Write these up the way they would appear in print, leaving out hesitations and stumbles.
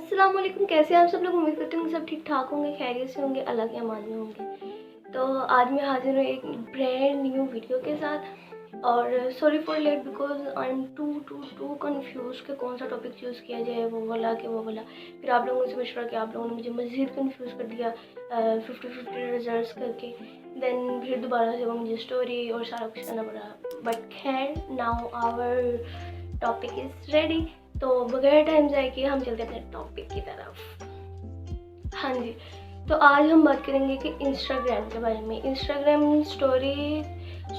अस्सलाम वालेकुम। कैसे हैं आप सब लोग? उम्मीद करते हैं कि सब ठीक ठाक होंगे, खैरियत से होंगे, अल्लाह के अमान में होंगे। तो आज मैं हाजिर हूँ एक ब्रांड न्यू वीडियो के साथ। और sorry for late because I am too confuse कि कौन सा टॉपिक चूज़ किया जाए, वो वाला कि वो वाला। फिर आप लोगों से मशवरा कि आप लोगों ने मुझे मज़ीद कन्फ्यूज़ कर दिया 50-50 रिजल्ट्स करके। देन फिर दोबारा से वो मुझे स्टोरी और सारा कुछ करना पड़ा। बट खैर, now our topic is ready. तो बगैर टाइम जाए कि हम चलते हैं अपने टॉपिक की तरफ। हाँ जी, तो आज हम बात करेंगे कि इंस्टाग्राम के बारे में। इंस्टाग्राम स्टोरी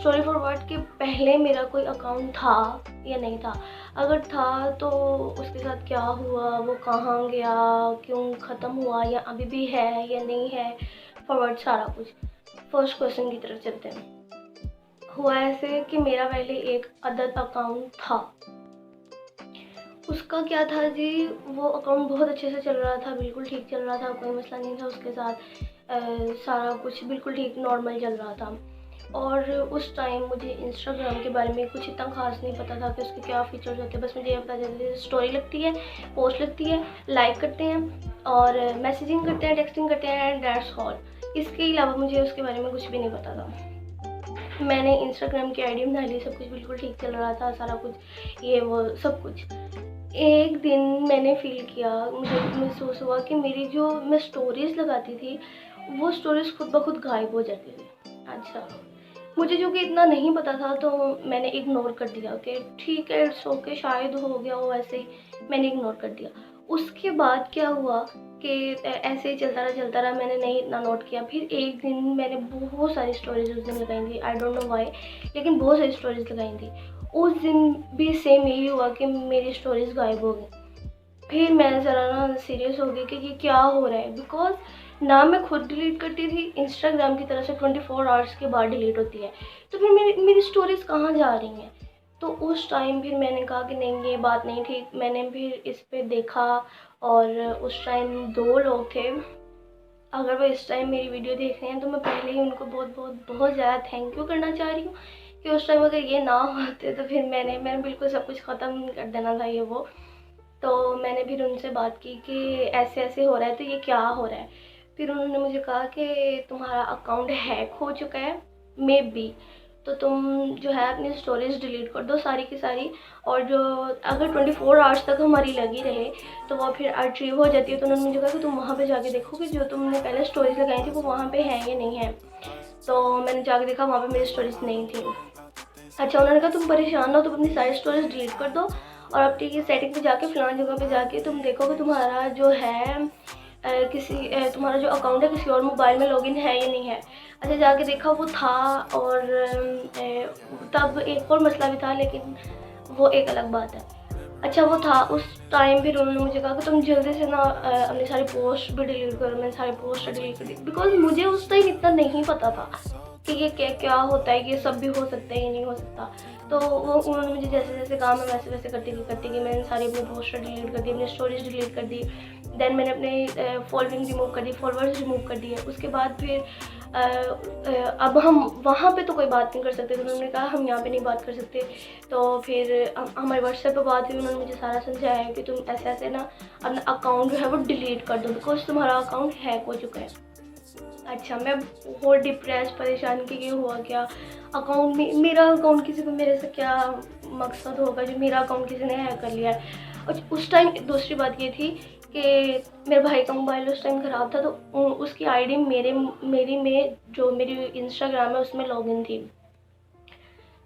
फॉरवर्ड के पहले मेरा कोई अकाउंट था या नहीं था, अगर था तो उसके साथ क्या हुआ, वो कहाँ गया, क्यों ख़त्म हुआ, या अभी भी है या नहीं है, फॉरवर्ड सारा कुछ। फर्स्ट क्वेश्चन की तरफ चलते हैं। हुआ ऐसे कि मेरा पहले एक अदर अकाउंट था। उसका क्या था जी, वो अकाउंट बहुत अच्छे से चल रहा था, बिल्कुल ठीक चल रहा था, कोई मसला नहीं था उसके साथ। सारा कुछ बिल्कुल ठीक नॉर्मल चल रहा था। और उस टाइम मुझे इंस्टाग्राम के बारे में कुछ इतना ख़ास नहीं पता था कि उसके क्या फ़ीचर्स होते हैं। बस मुझे ये पता चलता है स्टोरी लगती है, पोस्ट लगती है, लाइक करते हैं और मैसेजिंग करते हैं, टेक्सटिंग करते हैं, एंड दैट्स ऑल। इसके अलावा मुझे उसके बारे में कुछ भी नहीं पता था। मैंने इंस्टाग्राम की आईडी बना ली, सब कुछ बिल्कुल ठीक चल रहा था, सारा कुछ ये वो सब कुछ। एक दिन मैंने फ़ील किया, मुझे महसूस हुआ कि मेरी जो मैं स्टोरीज़ लगाती थी, वो स्टोरीज़ खुद ब खुद गायब हो जाती थी। अच्छा, मुझे जो कि इतना नहीं पता था तो मैंने इग्नोर कर दिया कि ठीक है, इट्स ओके, शायद हो गया हो ऐसे ही। मैंने इग्नोर कर दिया। उसके बाद क्या हुआ कि ऐसे ही चलता रहा, मैंने नहीं इतना नोट किया। फिर एक दिन मैंने बहुत सारी स्टोरीज़ उस दिन लगाई थी, आई डोंट नो व्हाई, लेकिन बहुत सारी स्टोरीज़ लगाई थी। उस दिन भी सेम यही हुआ कि मेरी स्टोरीज़ गायब हो गई। फिर मैं ज़रा ना सीरियस हो गई कि ये क्या हो रहा है, बिकॉज ना मैं खुद डिलीट करती थी, इंस्टाग्राम की तरफ से 24 आवर्स के बाद डिलीट होती है, तो फिर मेरी स्टोरीज़ कहाँ जा रही हैं। तो उस टाइम फिर मैंने कहा कि नहीं, ये बात नहीं ठीक। मैंने फिर इस पे देखा और उस टाइम 2 लोग थे। अगर वो इस टाइम मेरी वीडियो देख रहे हैं तो मैं पहले ही उनको बहुत ज़्यादा थैंक यू करना चाह रही हूँ कि उस टाइम अगर ये ना होते तो फिर मैंने बिल्कुल सब कुछ ख़त्म कर देना था ये वो। तो मैंने फिर उनसे बात की कि ऐसे ऐसे हो रहा है, तो ये क्या हो रहा है। फिर उन्होंने मुझे कहा कि तुम्हारा अकाउंट हैक हो चुका है, मे बी, तो तुम जो है अपनी स्टोरेज डिलीट कर दो सारी की सारी। और जो अगर 24 आवर्स तक हमारी लगी रहे तो वो फिर अर्चीव हो जाती है। तो उन्होंने मुझे कहा कि तुम वहाँ पे जाके देखो कि जो तुमने पहले स्टोरेज लगाई थी वो वहाँ पे है या नहीं है। तो मैंने जाके देखा, वहाँ पे मेरी स्टोरेज नहीं थी। अच्छा, उन्होंने कहा तुम परेशान हो, तुम अपनी सारी स्टोरेज डिलीट कर दो और अपनी ये सेटिंग पे जाके फलान जगह पे जाके तुम देखो कि तुम्हारा जो है तुम्हारा जो अकाउंट है किसी और मोबाइल में लॉगिन है या नहीं है। अच्छा, जाके देखा वो था। और तब एक और मसला भी था, लेकिन वो एक अलग बात है। अच्छा, वो था उस टाइम। फिर उन्होंने मुझे कहा कि तुम जल्दी से ना अपनी सारी पोस्ट भी डिलीट करो। मैंने सारी पोस्ट डिलीट कर दी, बिकॉज मुझे उस टाइम इतना नहीं पता था कि ये क्या क्या होता है, ये सब भी हो सकता है, ये नहीं हो सकता। तो वो उन्होंने मुझे जैसे जैसे कहा, मैं वैसे वैसे करती गई। मैंने सारी अपनी पोस्टर डिलीट कर दी, अपनी स्टोरेज डिलीट कर दी। देन मैंने अपने फॉलोइंग रिमूव कर दी, फॉलोअर्स रिमूव कर दिए। उसके बाद फिर अब हम वहाँ पे तो कोई बात नहीं कर सकते थे। उन्होंने कहा हम यहाँ पे नहीं बात कर सकते। तो फिर हमारे व्हाट्सएप पे बात हुई, उन्होंने मुझे सारा समझाया कि तुम ऐसे ऐसे ना अपना अकाउंट जो है वो डिलीट कर दो, बिकॉज तुम्हारा अकाउंट हैक हो चुका है। अच्छा, मैं बहुत डिप्रेस परेशान कि ये हुआ क्या, अकाउंट में मेरा अकाउंट किसी को, मेरे से क्या मकसद होगा जो मेरा अकाउंट किसी ने हैक कर लिया है। और उस टाइम दूसरी बात ये थी कि मेरे भाई का मोबाइल उस टाइम ख़राब था, तो उसकी आईडी मेरी में जो मेरी इंस्टाग्राम है उसमें लॉगिन थी।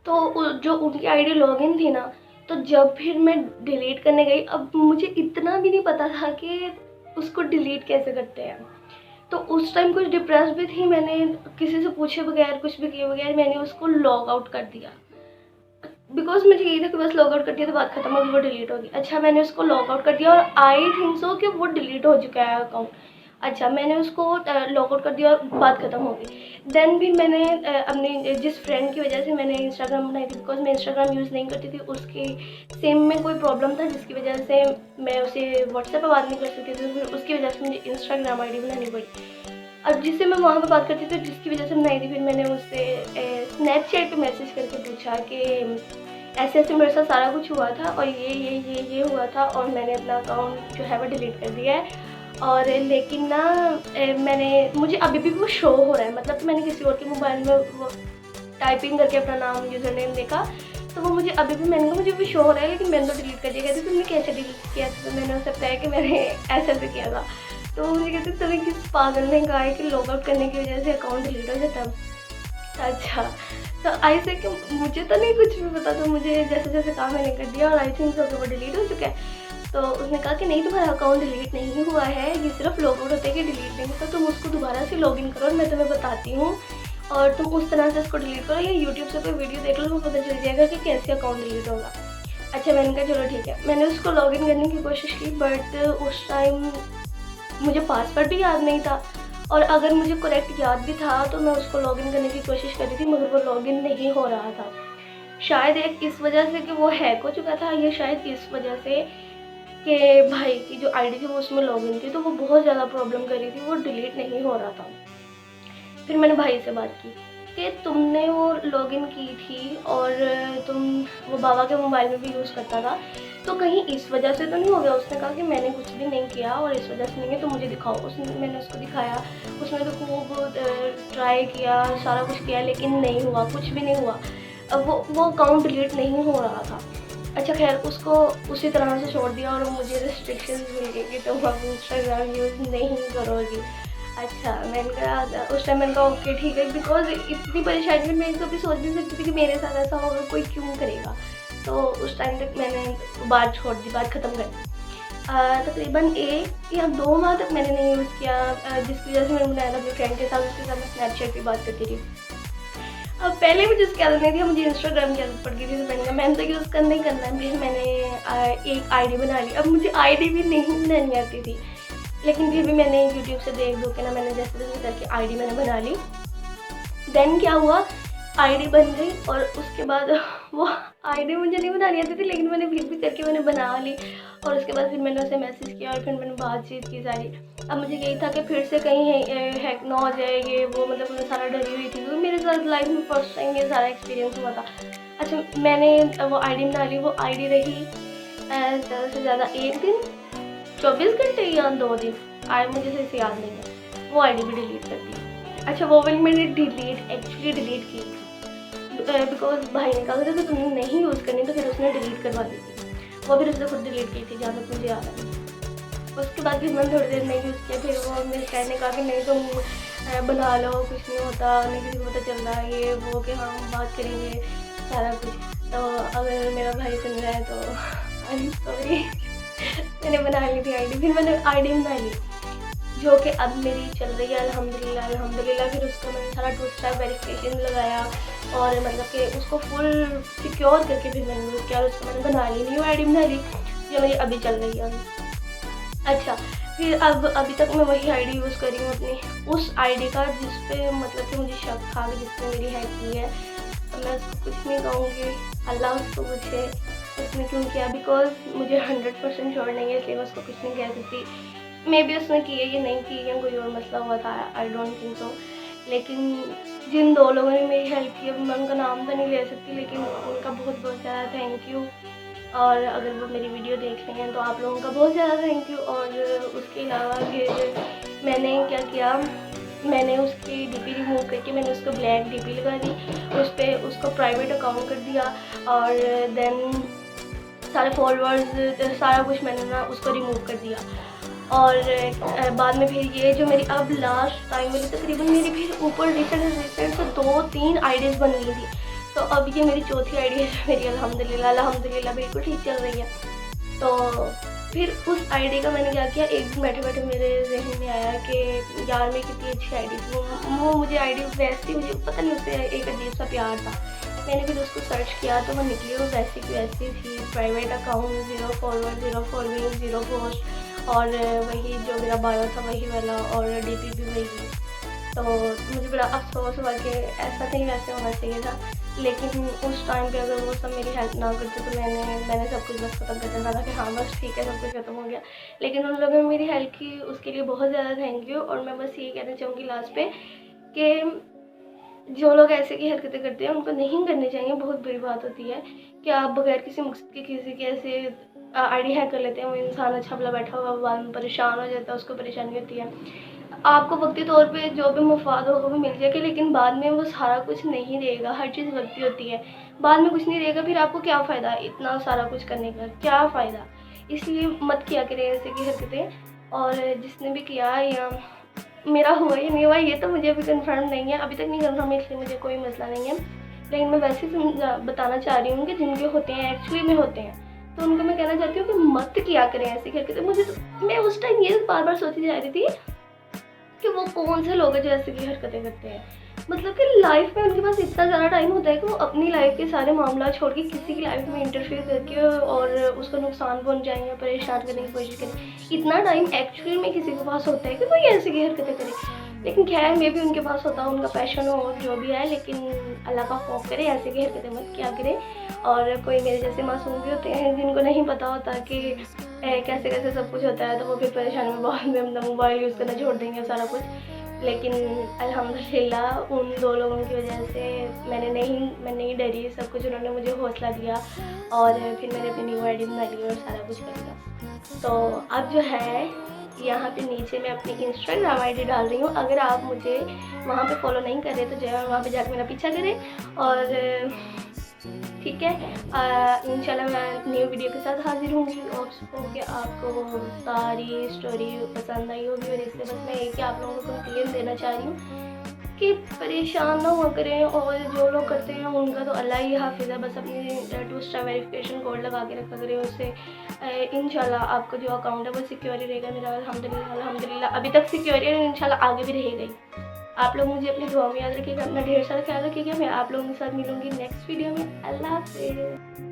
तो जो उनकी आईडी लॉगिन थी ना, तो जब फिर मैं डिलीट करने गई, अब मुझे इतना भी नहीं पता था कि उसको डिलीट कैसे करते हैं। तो उस टाइम कुछ डिप्रेस भी थी, मैंने किसी से पूछे बगैर, कुछ भी किए बगैर मैंने उसको लॉग आउट कर दिया, बिकॉज मुझे यही था कि बस लॉग आउट कर दिया तो बात खत्म होगी, वो डिलीट होगी। अच्छा, मैंने उसको लॉग आउट कर दिया और आई थिंक सो कि वो डिलीट हो चुका है अकाउंट। अच्छा, मैंने उसको लॉग आउट कर दिया और बात खत्म हो गई। देन भी मैंने अपनी जिस फ्रेंड की वजह से मैंने इंस्टाग्राम बनाई थी, बिकॉज मैं इंस्टाग्राम यूज़ नहीं करती थी, उसकी सिम में कोई प्रॉब्लम था जिसकी वजह से मैं उसे व्हाट्सएप पर बात नहीं कर सकती थी। तो फिर उसकी वजह से मुझे इंस्टाग्राम आईडी बनानी पड़ी। अब जिससे मैं वहाँ पे बात करती थी, जिसकी वजह से बनाई थी, फिर मैंने उससे स्नैपचैट पे मैसेज करके पूछा कि ऐसे ऐसे मेरे साथ सारा कुछ हुआ था और ये हुआ था और मैंने अपना अकाउंट जो है वो डिलीट कर दिया है। और लेकिन ना मुझे अभी भी वो शो हो रहा है, मतलब कि मैंने किसी और के मोबाइल में वो टाइपिंग करके अपना नाम यूज़र नेम देखा तो वो मुझे अभी भी, मैंने कहा मुझे भी शो हो रहा है लेकिन मैंने तो डिलीट कर दिया। कहती तुमने कैसे डिलीट किया था? तो मैंने उससे बताया कि मैंने ऐसे ऐसे किया था। तो वो मुझे कहते तुम्हें किस पागल ने कहा है कि लॉग आउट करने की वजह से अकाउंट डिलीट हो जाता है? अच्छा, तो ऐसे कि मुझे तो नहीं कुछ भी पता, तो मुझे जैसे जैसे कहा मैंने कर दिया और आई थिंक तो वो डिलीट हो चुका है। तो उसने कहा कि नहीं तुम्हारा अकाउंट डिलीट नहीं हुआ है, ये सिर्फ लॉग आउट होता है कि डिलीट नहीं होता, तुम उसको दोबारा से लॉगिन करो और मैं तुम्हें बताती हूँ और तुम उस तरह से उसको डिलीट करो या यूट्यूब से कोई वीडियो देख लो तो पता चल जाएगा कि कैसे अकाउंट डिलीट होगा। अच्छा, मैंने कहा चलो ठीक है। मैंने उसको लॉगिन करने की कोशिश की बट उस टाइम मुझे पासवर्ड भी याद नहीं था और अगर मुझे करेक्ट याद भी था तो मैं उसको लॉगिन करने की कोशिश कर रही थी मगर वो लॉगिन नहीं हो रहा था। शायद एक इस वजह से कि वो हैक हो चुका था, या शायद इस वजह से कि भाई की जो आईडी थी वो उसमें लॉगिन थी तो वो बहुत ज़्यादा प्रॉब्लम कर रही थी, वो डिलीट नहीं हो रहा था। फिर मैंने भाई से बात की कि तुमने वो लॉगिन की थी और तुम वो बाबा के मोबाइल में भी यूज़ करता था तो कहीं इस वजह से तो नहीं हो गया? उसने कहा कि मैंने कुछ भी नहीं किया और इस वजह से नहीं है, तो मुझे दिखाओ। मैंने उसको दिखाया, उसने तो खूब ट्राई किया, सारा कुछ किया लेकिन नहीं हुआ, कुछ भी नहीं हुआ। अब वो अकाउंट डिलीट नहीं हो रहा था। अच्छा खैर, उसको उसी तरह से छोड़ दिया और मुझे रिस्ट्रिक्शंस मिल गई कि तुम अब इंस्टाग्राम यूज़ नहीं करोगी। अच्छा, मैंने कहा उस टाइम मैंने कहा ओके ठीक है, बिकॉज इतनी परेशानी में मैं कभी सोच नहीं सकती थी कि मेरे साथ ऐसा होगा, कोई क्यों करेगा। तो उस टाइम तक मैंने बात छोड़ दी, बात ख़त्म कर दी। तकरीबन 1 या 2 माह तक मैंने नहीं यूज़ किया, जिसकी वजह से मैंने बनाया था अपने फ्रेंड के साथ, उसके साथ मैं स्नैपचैट पे बात करती थी। अब पहले मुझे उसकी आदत नहीं थी, मुझे इंस्टाग्राम की आदत पड़ गई थी, तो मैंने कहा मैंने तो यूज़ करना ही करना है। फिर मैंने एक आईडी बना ली। अब मुझे आईडी भी नहीं बनानी आती थी लेकिन फिर भी मैंने यूट्यूब से देख दो के ना मैंने जैसे जैसे करके आईडी मैंने बना ली। देन क्या हुआ, आईडी बन गई और उसके बाद वो आईडी मुझे नहीं बनानी आती थी लेकिन मैंने फिर भी करके मैंने बना ली और उसके बाद फिर मैंने उसे मैसेज किया और फिर मैंने बातचीत की सारी। अब मुझे यही था कि फिर से कहीं हैक ना हो जाए ये वो, मतलब मैं सारा डरी हुई थी क्योंकि मेरे साथ लाइफ में फर्स्ट टाइम ये सारा एक्सपीरियंस हुआ था। अच्छा, मैंने वो आईडी बना ली, वो आईडी रही ज़्यादा से ज़्यादा 1 दिन, 24 घंटे या 2 दिन, मुझे सही से याद नहीं है। वो आईडी भी डिलीट कर दी। अच्छा, वो वाली मैंने एक्चुअली डिलीट की थी बिकॉज भाई ने कहा था कि तुमने नहीं यूज़ करनी, तो फिर उसने डिलीट करवा दी थी। वो भी उसने खुद डिलीट की थी जहाँ तक मुझे याद है। उसके बाद फिर मैंने थोड़ी देर नहीं यूज़ किया, फिर वो मेरे फ्रेंड ने कहा कि नहीं तुम बना लो, कुछ नहीं होता, नहीं किसी को पता चल रहा है ये वो, कि हम बात करेंगे सारा कुछ। तो अगर मेरा भाई सुन रहा है तो आई एम सॉरी। मैंने बना ली थी आईडी, फिर मैंने आईडी बना ली जो कि अब मेरी चल रही है अल्हम्दुलिल्लाह अल्हम्दुलिल्लाह। फिर उसको मैंने सारा 2 स्टेप वेरिफिकेशन लगाया और मतलब कि उसको फुल सिक्योर करके फिर मैंने यूज़ किया और उसको मैंने बना ली, न्यू आईडी बना ली जो मेरी अभी चल रही है। अच्छा, फिर अब अभी तक मैं वही आईडी यूज़ कर रही हूँ अपनी, उस आईडी का जिस पे मतलब कि मुझे शक था कि जिसने मेरी हैक की है। तो मैं उसको कुछ नहीं कहूँगी, अल्लाह उसको पूछे उसने क्यों किया, बिकॉज मुझे 100% श्योर नहीं है इसलिए मैं उसको कुछ नहीं कह सकती। मे बी उसने की है या नहीं की है, कोई और मसला हुआ था, आई डोंट थिंक सो। लेकिन जिन 2 लोगों ने मेरी हेल्प की, अब मैं उनका नाम तो नहीं ले सकती लेकिन उनका बहुत बहुत ज़्यादा थैंक यू। और अगर वो मेरी वीडियो देख रहे हैं तो आप लोगों का बहुत ज़्यादा थैंक यू। और उसके अलावा फिर मैंने क्या किया, मैंने उसकी डीपी रिमूव करके मैंने उसको ब्लैक डीपी लगा दी, उस पर उसको प्राइवेट अकाउंट कर दिया और देन सारे फॉलोअर्स सारा कुछ मैंने ना उसको रिमूव कर दिया। और बाद में फिर ये जो मेरी अब लास्ट टाइम वाली तकरीबन मेरी फिर ऊपर रिसेंट से 2-3 आईडीज़ बन गई थी। तो अब ये मेरी चौथी आईडी है जो मेरी अल्हम्दुलिल्लाह बिल्कुल ठीक चल रही है। तो फिर उस आईडी का मैंने क्या किया, एक दिन बैठे बैठे मेरे जहन में आया कि यार मेरी कितनी अच्छी आईडी थी, वो मुझे आईडी वैसी, मुझे पता नहीं उससे एक अजीब सा प्यार था। मैंने फिर उसको सर्च किया तो वो निकली, वो वैसी की वैसी थी, private account, 0 follower, 0 following, 0 post और वही जो मेरा बायो था वही वाला और डीपी भी वही। तो मुझे बड़ा अफसोस हुआ कि ऐसा नहीं वैसे होना चाहिए था, लेकिन उस टाइम पे अगर वो सब मेरी हेल्प ना करते तो मैंने सब कुछ बस ख़त्म कर देना था कि हाँ बस ठीक है सब कुछ ख़त्म हो गया। लेकिन उन लोगों ने मेरी हेल्प की, उसके लिए बहुत ज़्यादा थैंक यू। और मैं बस ये कहना चाहूँगी लास्ट पे कि जो लोग ऐसे की हरकतें करते हैं उनको नहीं करनी चाहिए। बहुत बुरी बात होती है कि आप बगैर किसी मकसद के किसी के ऐसे आईडी हैक कर लेते हैं। वो इंसान अच्छा भला बैठा हुआ बाद में परेशान हो जाता है, उसको परेशानी होती है। आपको वक्ती तौर पे जो भी मुफाद होगा वो मिल जाएगा, लेकिन बाद में वो सारा कुछ नहीं रहेगा। हर चीज़ वक्ती होती है, बाद में कुछ नहीं रहेगा। फिर आपको क्या फ़ायदा इतना सारा कुछ करने का, क्या फ़ायदा? इसलिए मत किया करें ऐसे की हरकतें। और जिसने भी किया या मेरा हुआ या नहीं हुआ ये तो मुझे अभी कंफर्म नहीं है, अभी तक नहीं कंफर्म है, इसलिए मुझे कोई मसला नहीं है। लेकिन मैं वैसे ही बताना चाह रही हूँ कि जिनके होते हैं एक्चुअली में होते हैं, तो उनको मैं कहना चाहती हूँ कि मत किया करें ऐसी हरकतें। मुझे तो मैं उस टाइम ये बार बार सोची जा रही थी कि वो कौन से लोग हैं जो ऐसे की हरकतें करते हैं। मतलब कि लाइफ में उनके पास इतना ज़्यादा टाइम होता है कि वो अपनी लाइफ के सारे मामला छोड़ के किसी की लाइफ में इंटरफेयर करके और उसको नुकसान पहुंचाएंगे, परेशान करने की कोशिश करें। इतना टाइम एक्चुअली में किसी के पास होता है कि कोई ऐसी की हरकतें करे। लेकिन खैर मे भी उनके पास होता है, उनका पैशन हो जो भी है, लेकिन अल्लाह का खौफ करे, ऐसे की हरकतें मत किया करें। और कोई मेरे जैसे मासूम भी होते हैं जिनको नहीं पता होता कि कैसे कैसे सब कुछ होता है, तो वो फिर परेशानी में बाद में अपना मोबाइल यूज़ करना छोड़ देंगे सारा कुछ। लेकिन अल्हम्दुलिल्लाह उन 2 लोगों की वजह से मैं नहीं डरी, सब कुछ उन्होंने मुझे हौसला दिया और फिर मैंने अपनी न्यू आईडी बना ली और सारा कुछ कर दिया। तो अब जो है यहाँ पे नीचे मैं अपनी इंस्टाग्राम आईडी डाल रही हूँ। अगर आप मुझे वहाँ पे फॉलो नहीं कर रहे तो जो है वहाँ पे जाकर मेरा पीछा करें। और ठीक है, इंशाल्लाह मैं न्यू वीडियो के साथ हाजिर होंगी और कि आपको सारी स्टोरी पसंद आई होगी। और इससे बस मैं एक ही आप लोगों को कंप्लेन देना चाह रही हूँ कि परेशान ना हुआ करें, और जो लोग करते हैं उनका तो अल्लाह ही हाफिज़ है। बस अपनी 2 स्टार वेरिफिकेशन कोड लगा के रखा करें, उससे इंशाल्लाह आपका जो अकाउंट है वो सिक्योर ही रहेगा। मेरा अल्हम्दुलिल्लाह अभी तक सिक्योर है, इंशाल्लाह आगे भी रहेगा ही। आप लोग मुझे अपनी दुआ में याद रखिएगा, अपना ढेर सारा ख्याल रखिएगा। मैं आप लोगों के साथ मिलूंगी नेक्स्ट वीडियो में। अल्लाह हाफिज़।